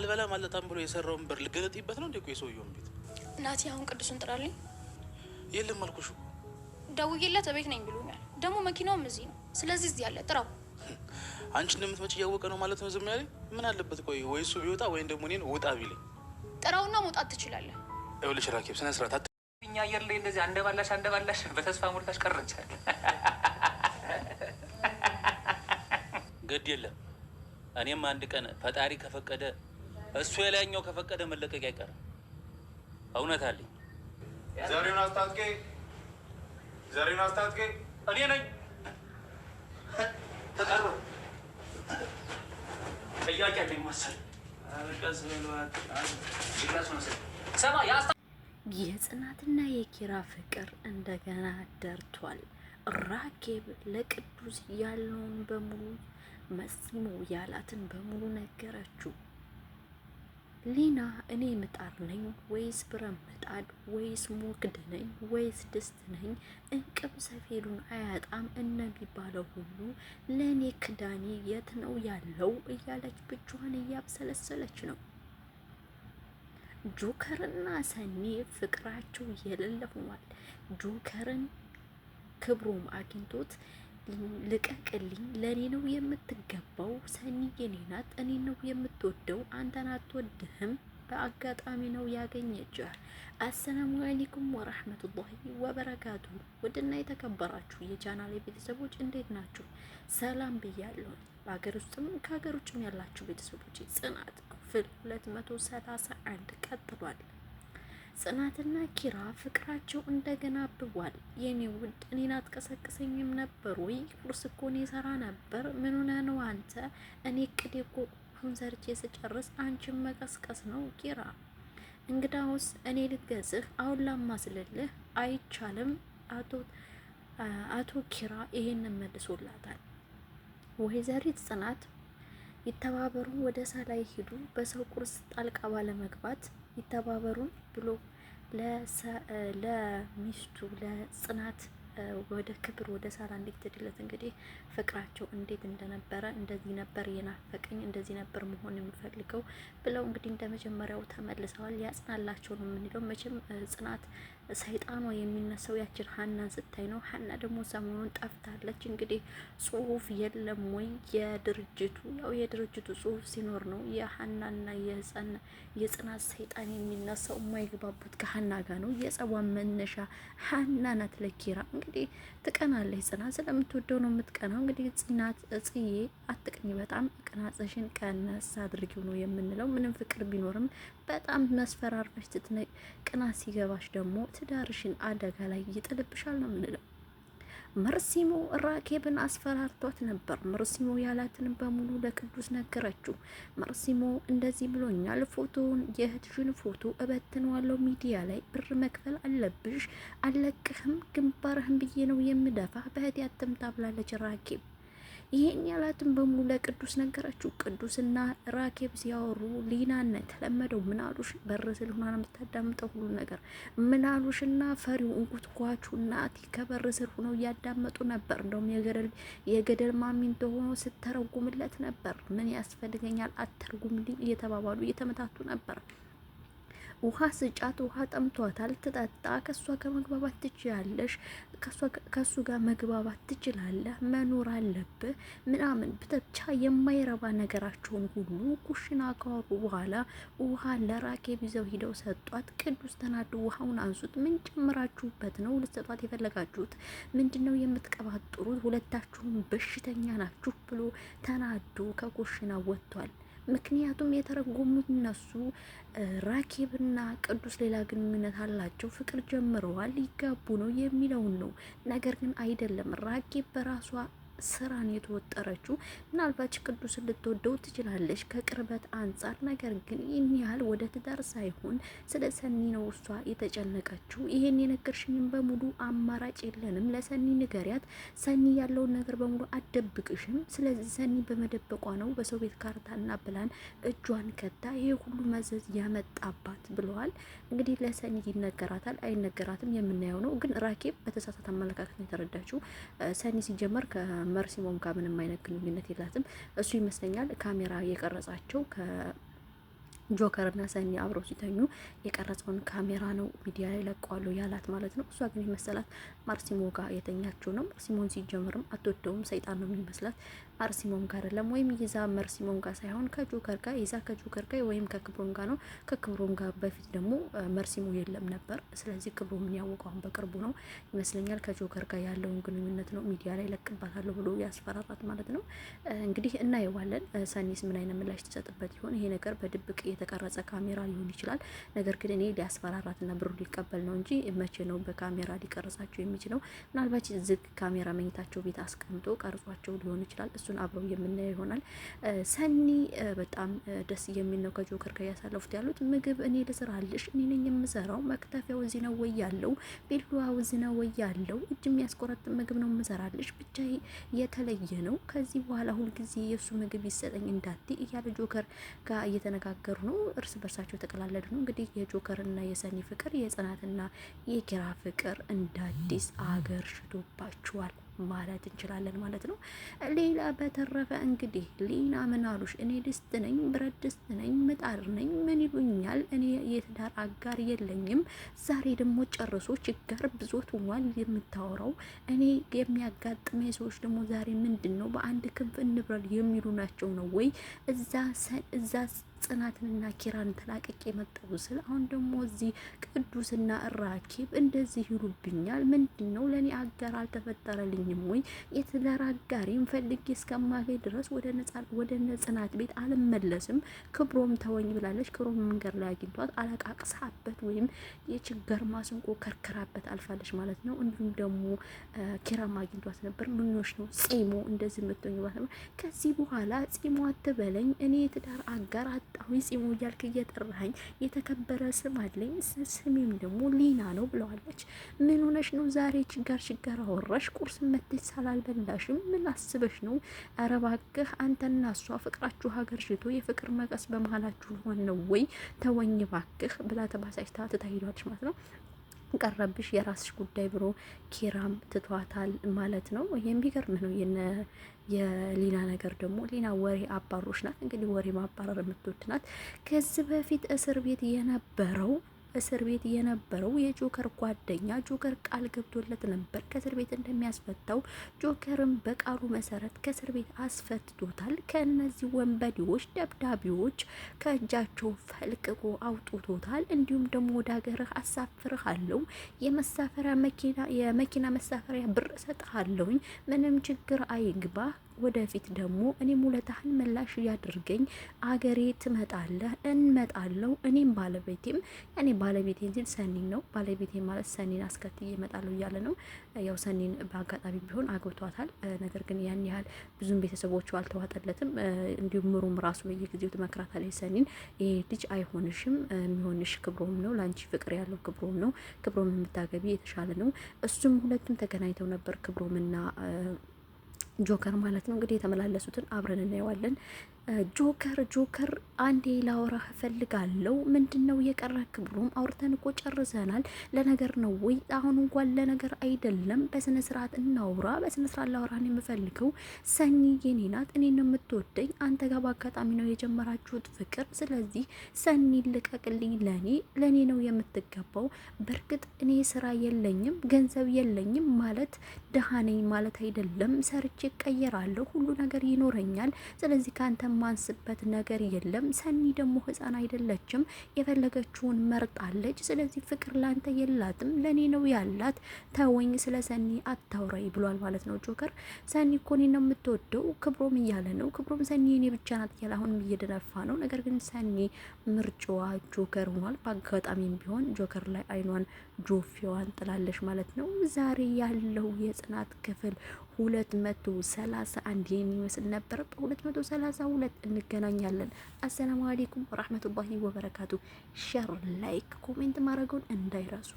አልበላም አልጠጣም ብሎ የሰራውን ብር ልገለጥበት ነው እንዴ? ቆይ ሰውየውን ቤት ናቲ አሁን ቅዱስን ጥራልኝ። የለም አልኩሽ። ደውዬለት ቤት ነኝ ብሎኛል። ደግሞ መኪናውም እዚህ ነው። ስለዚህ እዚህ ያለ ጥራው። አንቺ እንደምትመጪ እያወቀ ነው ማለት ነው ዝም ያለኝ? ምን አለበት ቆይ ወይ እሱ ቢወጣ ወይም ደግሞ እኔን ውጣ ቢለኝ። ጥራውና መውጣት ትችላለህ። ይኸውልሽ ራኬብ ስነ ስርዓት እኛ አየር ላይ እንደዚህ አንደባላሽ በተስፋ ሞልታሽ ቀረቻል። ግድ የለም እኔም አንድ ቀን ፈጣሪ ከፈቀደ እሱ የላይኛው ከፈቀደ መለቀቅ አይቀርም። እውነት አለኝ። ዘሪውን አስታጥቄ እኔ ነኝ ተቀርበ ጥያቄ አለኝ መሰል የጽናትና የኪራ ፍቅር እንደገና ደርቷል። ራኬብ ለቅዱስ ያለውን በሙሉ መስሙ ያላትን በሙሉ ነገረችው። ሊና እኔ ምጣድ ነኝ ወይስ ብረት ምጣድ ወይስ ሞክድ ነኝ ወይስ ድስት ነኝ? እንቅብ ሰፌዱን አያጣም እንደሚባለው ሁሉ ለእኔ ክዳኔ የት ነው ያለው እያለች ብቻዋን እያብሰለሰለች ነው። ጆከርና ሰኒ ፍቅራቸው የሌለ ሆኗል። ጆከርን ክብሩም አግኝቶት ልቀቅልኝ፣ ለኔ ነው የምትገባው፣ ሰኒ የኔ ናት፣ እኔ ነው የምትወደው፣ አንተን አትወድህም፣ በአጋጣሚ ነው ያገኘችህ። አሰላሙ አለይኩም ወራህመቱላሂ ወበረካቱ። ውድና የተከበራችሁ የቻናሌ ቤተሰቦች እንዴት ናችሁ? ሰላም ብያለሁ። በሀገር ውስጥም ከሀገር ውጭም ያላችሁ ቤተሰቦች ጽናት ክፍል 231 ቀጥሏል። ጽናትና ኪራ ፍቅራቸው እንደገና አብቧል። የኔ ውድ እኔን አትቀሰቅሰኝም ነበር ወይ? ቁርስ እኮ እኔ ሰራ ነበር። ምን ሆነ ነው አንተ? እኔ እቅዴ እኮ ሁን ሰርቼ ስጨርስ አንቺን መቀስቀስ ነው ኪራ። እንግዳውስ እኔ ልትገዝህ አሁን ላማስልልህ አይቻልም። አቶ ኪራ ይሄንን መልሶላታል። ወይዘሪት ጽናት ይተባበሩን፣ ወደ ሳላይ ሂዱ፣ በሰው ቁርስ ጣልቃ ባለመግባት ይተባበሩን ብሎ ለሚስቱ ለጽናት ወደ ክብር ወደ ሳራ እንድትሄድለት እንግዲህ ፍቅራቸው እንዴት እንደነበረ እንደዚህ ነበር የናፈቀኝ፣ እንደዚህ ነበር መሆን የምፈልገው ብለው እንግዲህ እንደመጀመሪያው ተመልሰዋል። ያጽናላቸው ነው የምንለው። መቼም ጽናት ሰይጣኗ የሚነሳው ያችን ሀናን ስታይ ነው። ሀና ደግሞ ሰሞኑን ጠፍታለች። እንግዲህ ጽሁፍ የለም ወይ የድርጅቱ ያው የድርጅቱ ጽሁፍ ሲኖር ነው የሀናና የጽናት ሰይጣን የሚነሳው። የማይግባቡት ከሀና ጋር ነው። የጸቧን መነሻ ሀና ናት ለኪራ። እንግዲህ ትቀናለች። ጽናት ስለምትወደው ነው የምትቀናው። እንግዲህ ጽናት ጽዬ አትቅኝ፣ በጣም ቅናጽሽን ቀነስ አድርጊው ነው የምንለው። ምንም ፍቅር ቢኖርም በጣም መስፈራርፈሽ ቅናት ሲገባሽ ደግሞ ትዳርሽን አደጋ ላይ ይጥልብሻል ነው የምንለው። መርሲሞ ራኬብን አስፈራርቷት ነበር። መርሲሞ ያላትን በሙሉ ለቅዱስ ነገረችው። መርሲሞ እንደዚህ ብሎኛል፣ ፎቶውን የእህትሽን ፎቶ እበትነዋለሁ ሚዲያ ላይ፣ ብር መክፈል አለብሽ፣ አለቅህም፣ ግንባርህን ብዬ ነው የምደፋ፣ በእህቴ አትምጣ ብላለች ራኬብ። ይሄን ያላትን በሙሉ ለቅዱስ ነገረችው። ቅዱስና ራኬብ ሲያወሩ ሊናነ ተለመደው ምናሉሽ በር ስል ሆና ነው የምታዳምጠው ሁሉ ነገር። ምናሉሽና ፈሪው እንቁትኳቹ ናቲ ከበር ስር ሆነው እያዳመጡ ነበር። እንደውም የገደል ማሚን ሆኖ ስተረጉምለት ነበር። ምን ያስፈልገኛል አተርጉምልኝ እየተባባሉ እየተመታቱ ነበር። ውሃ ስጫት፣ ውሃ ጠምቷታል፣ ትጠጣ፣ ከሷ ጋር መግባባት ትችላለሽ፣ ከሱ ጋር መግባባት ትችላለህ፣ መኖር አለብህ ምናምን ብቻ የማይረባ ነገራቸውን ሁሉ ኩሽና ካወሩ በኋላ ውሃ ለራኬብ ይዘው ሂደው ሰጧት። ቅዱስ ተናዱ፣ ውሃውን አንሱት፣ ምን ጨምራችሁበት ነው ልትሰጧት የፈለጋችሁት? ምንድነው የምትቀባጥሩት? ሁለታችሁም በሽተኛ ናችሁ ብሎ ተናዱ ከኩሽና ወጥቷል። ምክንያቱም የተረጎሙት እነሱ ራኬብና ቅዱስ ሌላ ግንኙነት አላቸው፣ ፍቅር ጀምረዋል፣ ሊጋቡ ነው የሚለውን ነው። ነገር ግን አይደለም። ራኬብ በራሷ ስራን የተወጠረችው ምናልባት ቅዱስን ልትወደው ትችላለች ከቅርበት አንጻር። ነገር ግን ይህን ያህል ወደ ትዳር ሳይሆን ስለ ሰኒ ነው እሷ የተጨነቀችው። ይሄን የነገርሽኝም በሙሉ አማራጭ የለንም፣ ለሰኒ ንገሪያት፣ ሰኒ ያለውን ነገር በሙሉ አደብቅሽም። ስለዚህ ሰኒ በመደበቋ ነው በሰው ቤት ካርታና ብላን እጇን ከታ ይሄ ሁሉ መዘዝ ያመጣባት ብለዋል። እንግዲህ ለሰኒ ይነገራታል አይነገራትም የምናየው ነው። ግን ራኬብ በተሳሳተ አመለካከት ነው የተረዳችው። ሰኒ ሲጀመር መርሲሞም ጋር ምንም አይነት ግንኙነት የላትም። እሱ ይመስለኛል ካሜራ የቀረጻቸው ጆከር እና ሰኒ አብረው ሲተኙ የቀረጸውን ካሜራ ነው ሚዲያ ላይ ለቀዋሉ ያላት ማለት ነው። እሷ ግን የመሰላት ማርሲሞ ጋር የተኛችው ነው። ማርሲሞን ሲጀምርም አትወደውም፣ ሰይጣን ነው የሚመስላት። ማርሲሞም ጋር አይደለም ወይም ይዛ ማርሲሞም ጋር ሳይሆን ከጆከር ጋር ይዛ ከጆከር ጋር ወይም ከክብሮም ጋር ነው። ከክብሮም ጋር በፊት ደግሞ ማርሲሞ የለም ነበር። ስለዚህ ክብሮምን ያወቀው አሁን በቅርቡ ነው ይመስለኛል። ከጆከር ጋር ያለውን ግንኙነት ነው ሚዲያ ላይ ለቅባታለሁ ብሎ ያስፈራራት ማለት ነው። እንግዲህ እናየዋለን ሰኒስ ምን አይነት ምላሽ ትሰጥበት ይሆን? ይሄ ነገር በድብቅ የተቀረጸ ካሜራ ሊሆን ይችላል። ነገር ግን እኔ ሊያስፈራራትና ብሩ ሊቀበል ነው እንጂ መቼ ነው በካሜራ ሊቀርጻቸው የሚችለው? ምናልባት ዝግ ካሜራ መኝታቸው ቤት አስቀምጦ ቀርጿቸው ሊሆን ይችላል። እሱን አብረው የምናየው ይሆናል። ሰኒ በጣም ደስ የሚል ነው ከጆከር ጋር ያሳለፉት ያሉት። ምግብ እኔ ልስራልሽ፣ እኔ ነኝ የምሰራው፣ መክተፊያው እዚህ ነው ወይ ያለው፣ ቢላዋው እዚህ ነው ወይ ያለው፣ እጅ የሚያስቆረጥ ምግብ ነው የምሰራልሽ፣ ብቻ የተለየ ነው። ከዚህ በኋላ ሁልጊዜ የእሱ ምግብ ይሰጠኝ እንዳትይ እያለ ጆከር ጋር እየተነጋገሩ ነው። እርስ በርሳቸው ተቀላለዱ ነው። እንግዲህ የጆከርና የሰኒ ፍቅር የጽናትና የኪራ ፍቅር እንደ አዲስ አገር ሽቶባቸዋል ማለት እንችላለን ማለት ነው። ሌላ በተረፈ እንግዲህ ሊና ምን አሉሽ? እኔ ድስት ነኝ፣ ብረት ድስት ነኝ፣ ምጣድ ነኝ፣ ምን ይሉኛል? እኔ የትዳር አጋር የለኝም። ዛሬ ደግሞ ጨርሶ ችጋር ብዞት ሆኗል የምታወራው። እኔ የሚያጋጥመኝ ሰዎች ደግሞ ዛሬ ምንድን ነው በአንድ ክንፍ እንብረል የሚሉ ናቸው ነው ወይ? እዛ ጽናትንና ኪራን ተላቅቄ የመጣው ስል አሁን ደግሞ እዚህ ቅዱስና ራኬብ እንደዚህ ይሉብኛል። ምንድን ነው? ለእኔ አጋር አልተፈጠረልኝም ወይ? የትዳር አጋሬን ፈልጌ እስከማገኝ ድረስ ወደ ጽናት ቤት አልመለስም። ክብሮም ተወኝ ብላለች። ክብሮም መንገድ ላይ አግኝቷት አለቃቅሳበት ወይም የችግር ማስንቆ ከርክራበት አልፋለች ማለት ነው። እንዲሁም ደግሞ ኪራም አግኝቷት ነበር። ምኖች ነው ጺሞ እንደዚህ የምትሆኝባት ነበር። ከዚህ በኋላ ጺሞ አትበለኝ፣ እኔ የትዳር አጋር አሁን ጺሙ እያልክ እየጠራኸኝ የተከበረ ስም አለኝ፣ ስሜም ደግሞ ሊና ነው ብለዋለች። ምን ሆነሽ ነው ዛሬ ችጋር አወራሽ? ቁርስ መጥተሽ ሳላልበላሽም ምን አስበሽ ነው? ኧረ እባክህ አንተና እሷ ፍቅራችሁ ሀገር ሽቶ የፍቅር መቀስ በመሀላችሁ ሊሆን ነው ወይ? ተወኝ እባክህ ብላ ተባሳጭታ ትታይሏለች ማለት ነው። ቀረብሽ የራስሽ ጉዳይ ብሎ ኪራም ትቷታል ማለት ነው። የሚገርም ነው የሊና ነገር ደግሞ ሊና ወሬ አባሮች ናት። እንግዲህ ወሬ ማባረር የምትወድ ናት። ከዚህ በፊት እስር ቤት የነበረው የጆከር ጓደኛ ጆከር ቃል ገብቶለት ነበር ከእስር ቤት እንደሚያስፈታው። ጆከርም በቃሉ መሰረት ከእስር ቤት አስፈትቶታል። ከእነዚህ ወንበዴዎች ደብዳቤዎች ከእጃቸው ፈልቅቆ አውጥቶታል። እንዲሁም ደግሞ ወደ ሀገርህ አሳፍርሃለሁ፣ የመኪና መሳፈሪያ ብር እሰጥሃለሁኝ፣ ምንም ችግር አይግባ፣ ወደፊት ደግሞ እኔም ውለታህን ምላሽ ያድርገኝ፣ አገሬ ትመጣለህ፣ እንመጣለሁ፣ እኔም ባለቤቴም ባለቤቴን ሲል ሰኒን ነው። ባለቤቴ ማለት ሰኒን አስከትዬ እመጣለሁ እያለ ነው። ያው ሰኒን በአጋጣሚ ቢሆን አግብቷታል። ነገር ግን ያን ያህል ብዙም ቤተሰቦቹ አልተዋጠለትም። እንዲሁም ምሩም ራሱ በየጊዜው ትመክራታለች ሰኒን። ይሄ ልጅ አይሆንሽም፣ የሚሆንሽ ክብሮም ነው፣ ለአንቺ ፍቅር ያለው ክብሮም ነው፣ ክብሮም የምታገቢ የተሻለ ነው። እሱም ሁለቱም ተገናኝተው ነበር ክብሮምና ጆከር ማለት ነው። እንግዲህ የተመላለሱትን አብረን እናየዋለን። ጆከር አንዴ ላወራህ እፈልጋለሁ። ምንድነው የቀረ? ክብሮም አውርተን እኮ ጨርሰናል። ለነገር ነው ወይ? አሁን እንኳን ለነገር አይደለም። በስነ ስርዓት እናውራ። በስነ ስርዓት ላወራህ የምፈልገው ሰኒ የኔ ናት፣ እኔ ነው የምትወደኝ። አንተ ጋር በአጋጣሚ ነው የጀመራችሁት ፍቅር። ስለዚህ ሰኒ ልቀቅልኝ፣ ለኔ ነው የምትገባው። በእርግጥ እኔ ስራ የለኝም ገንዘብ የለኝም ማለት ደሃ ነኝ ማለት አይደለም። ሰርቼ እቀየራለሁ፣ ሁሉ ነገር ይኖረኛል። ስለዚህ ከአንተ ማንስበት ነገር የለም። ሰኒ ደግሞ ህፃን አይደለችም፣ የፈለገችውን መርጣለች። ስለዚህ ፍቅር ላንተ የላትም፣ ለኔ ነው ያላት። ተወኝ፣ ስለ ሰኒ አታውራይ ብሏል ማለት ነው ጆከር። ሰኒ እኮ እኔን ነው የምትወደው ክብሮም እያለ ነው። ክብሮም ሰኒ እኔ ብቻ ናት እያለ አሁንም እየደነፋ ነው። ነገር ግን ሰኒ ምርጫዋ ጆከር ሆኗል። በአጋጣሚም ቢሆን ጆከር ላይ አይኗን ጆፊዋን ጥላለች ማለት ነው። ዛሬ ያለው የጽናት ክፍል 231 የሚመስል ነበር። በ232 እንገናኛለን። አሰላሙ አለይኩም ወራህመቱላሂ ወበረካቱ። ሸር፣ ላይክ፣ ኮሜንት ማድረጉን እንዳይረሱ።